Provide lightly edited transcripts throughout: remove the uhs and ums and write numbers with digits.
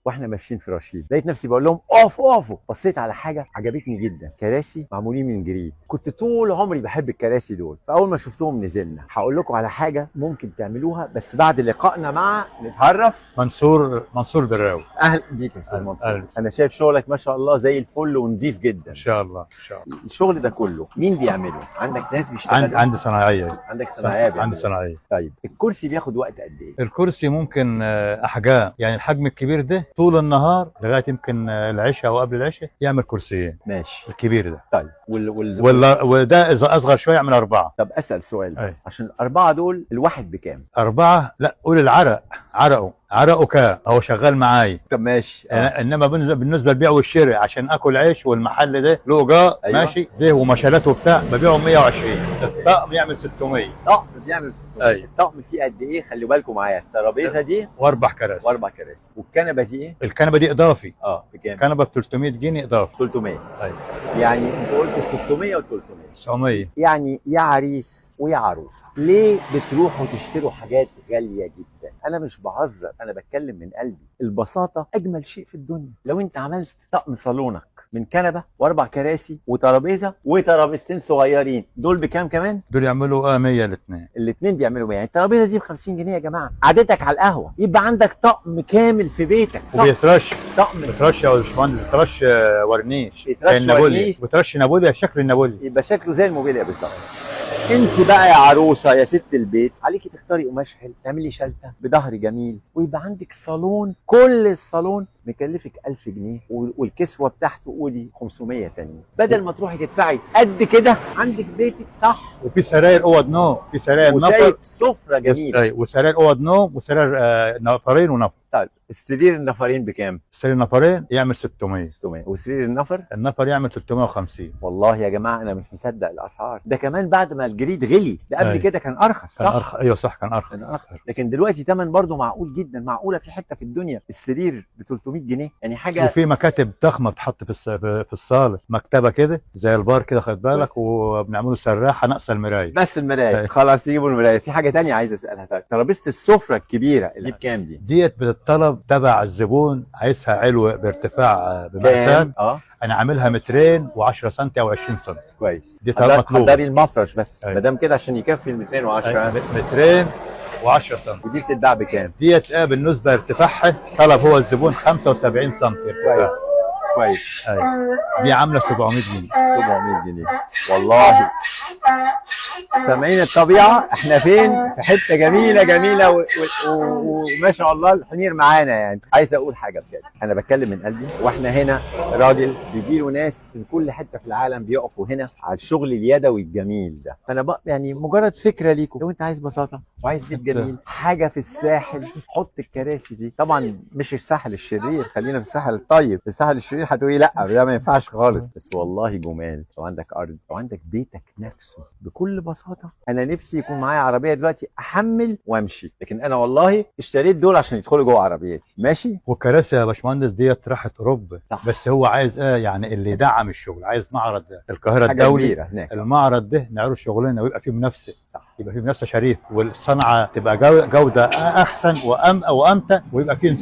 واحنا ماشيين في رشيد، لقيت نفسي بقول لهم اقفوا اقفوا. بصيت على حاجه عجبتني جدا، كراسي معمولين من جريد. كنت طول عمري بحب الكراسي دول، فاول ما شفتهم نزلنا. هقول لكم على حاجه ممكن تعملوها بس بعد لقائنا مع نتعرف. منصور دراوي. اهلا بيك يا استاذ منصور. أهلا. انا شايف شغلك ما شاء الله زي الفل ونظيف جدا. ان شاء الله ان شاء الله. الشغل ده كله مين بيعمله؟ عندك ناس بيشتغلوا؟ عندي صناعيه. عندك صناعيه بيعملوا. عندي صناعيه. طيب الكرسي بياخد وقت قد ايه؟ الكرسي ممكن احجام، يعني الحجم الكبير ده طول النهار لغايه يمكن العشاء او قبل العشاء يعمل كرسيين. ماشي. الكبير ده. طيب وده اذا اصغر شويه يعمل 4. طب اسال سؤال. أي. عشان الاربعه دول الواحد بكام؟ 4 لا قول العرق. عرقه كام هو شغال معايا. طب ماشي. انما بالنسبه للبيع والشراء عشان اكل عيش والمحل ده له ايجار. أيوة. ماشي ده ومشالات وبتاع ببيعه 120. الطقم يعمل 600. طقم بيعمل 600. أيوة. الطقم فيه قد ايه؟ خلي بالكم معايا، الترابيزه دي واربع كراسي. واربع كراسي، والكنبه دي ايه؟ الكنبه دي اضافي. بكام؟ كنبه ب 300 جنيه اضافي. 300. ايوه يعني انتوا قلتوا 600 و300. 900. يعني يا عريس ويا عروسه، ليه بتروحوا تشتروا حاجات غاليه جدا؟ انا مش بهزر، انا بتكلم من قلبي. البساطه اجمل شيء في الدنيا. لو انت عملت طقم صالونك من كنبه واربع كراسي وترابيزه وترابيزتين صغيرين، دول بكام كمان؟ دول يعملوا 100 الاثنين. الاثنين بيعملوا 100. يعني الترابيزه دي ب 50 جنيه يا جماعه، قعدتك على القهوه يبقى عندك طقم كامل في بيتك. وبيترش. طقم بترش يا باشمهندس، بترش ورنيش. بيترش ورنيش. بترش نابوليا شكل النابولي. يبقى شكله زي الموبيليا بالظبط. انت بقى يا عروسه يا ست البيت، عليكي تختاري قماش حلو، تعملي شلته بظهر جميل، ويبقى عندك صالون. كل الصالون مكلفك 1000 جنيه، والكسوه بتاعته قولي 500 تانيين، بدل ما تروحي تدفعي قد كده عندك بيتك. صح. وفي سراير اوض نوم، في سراير نفر، وشايف سفره جميله، وسراير اوض نوم، وسراير نفرين ونفر. طيب السرير النفرين بكام؟ سرير نفرين يعمل 600. 600. وسرير النفر يعمل 350. والله يا جماعه انا مش مصدق الاسعار. ده كمان بعد ما الجريد غلي، ده قبل كده كان ارخص. كان ارخص. ايوه صح كان ارخص. لكن دلوقتي ثمن برضه معقول جدا. معقوله في حته في الدنيا السرير ب 300 جنيه؟ يعني حاجه. وفي مكاتب ضخمه بتحط في الصاله، مكتبه كده زي البار كده خد بالك، وبنعمله سراحه ناقصه المرايه. بس المرايه خلاص يجيبوا المرايه. في حاجه ثانيه عايز اسالها. طيب ترابيزه السفره الكبيره اللي بكام دي؟ ديت بتطلب تبع الزبون، عايزها علو بارتفاع بمقاسات. انا عاملها 200 و10 سم او 20 سم. كويس. دي مطلوبه. حضري المفرش بس ما دام كده عشان يكفي ال 210. 200 و10 سم. ودي بتتباع بكام؟ ديت بالنسبه لارتفاعها طلب هو الزبون 75 سم ارتفاع. كويس. دي عامله 700 جنيه. 700 جنيه والله. سامعين الطبيعه احنا فين؟ في حته جميله جميله وما شاء الله الحمير معانا. يعني عايز اقول حاجه بجد، انا بتكلم من قلبي. واحنا هنا راجل بيجي له ناس من كل حته في العالم بيقفوا هنا على الشغل اليدوي الجميل ده. فانا يعني مجرد فكره ليكم، لو انت عايز بساطه وعايز بيت جميل، حاجه في الساحل، حط الكراسي دي. طبعا مش الساحل الشرير، خلينا في الساحل الطيب. في الساحل الشرير هتقولي لا ده ما ينفعش خالص، بس والله جمال. لو عندك ارض، لو عندك بيتك نفسه بكل بساطه. انا نفسي يكون معايا عربيه دلوقتي احمل وامشي، لكن انا والله اشتريت دول عشان يدخلوا جوه عربيتي. ماشي. والكراسي يا باشمهندس ديت راحت اوروبا. صح. بس هو عايز يعني اللي يدعم الشغل، عايز معرض القاهره الدولي. المعرض ده نعرض شغلنا ويبقى فيه منافسه. صح. يبقى فيه منافسه شريف، والصنعه تبقى جوده احسن وامتع، ويبقى فيه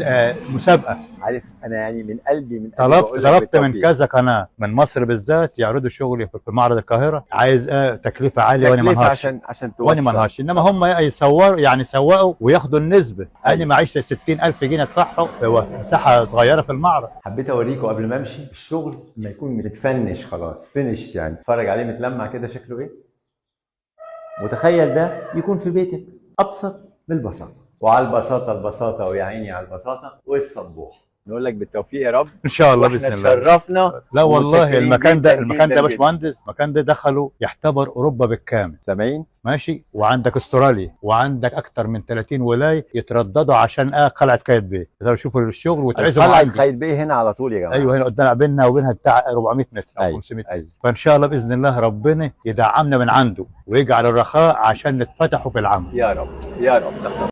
مسابقه. عارف انا يعني من قلبي طلبت من كذا قناه من مصر بالذات يعرضوا شغلي في معرض القاهره. عايز تكلفه عاليه وانا ما انهارش. عشان وانا ما انهارش، انما هم يصوروا يعني يسوقوا وياخدوا النسبه. انا معيش 60,000 جنيه ادفعهم في مساحه صغيره في المعرض. حبيت اوريكم قبل ما امشي الشغل لما يكون متفنش خلاص فينيش، يعني اتفرج عليه متلمع كده شكله ايه. وتخيل ده يكون في بيتك ابسط من البساطه. وعلى البساطه البساطه، ويا عيني على البساطه والصبوح. نقول لك بالتوفيق يا رب ان شاء الله باذن الله. تشرفنا. لا والله المكان ده يا باشمهندس، المكان ده دخلوا يعتبر اوروبا بالكامل. سامعين؟ ماشي. وعندك استراليا، وعندك اكتر من 30 ولايه يترددوا عشان قلعه قايتباي يقدروا يشوفوا الشغل ويتعزموا عندي. قلعه قايتباي هنا على طول يا جماعه. ايوه هنا قدام بيننا وبينها بتاع 400 متر او 500 متر. فان شاء الله باذن الله ربنا يدعمنا من عنده ويجعل الرخاء عشان نتفتحوا في العمل. يا رب يا رب.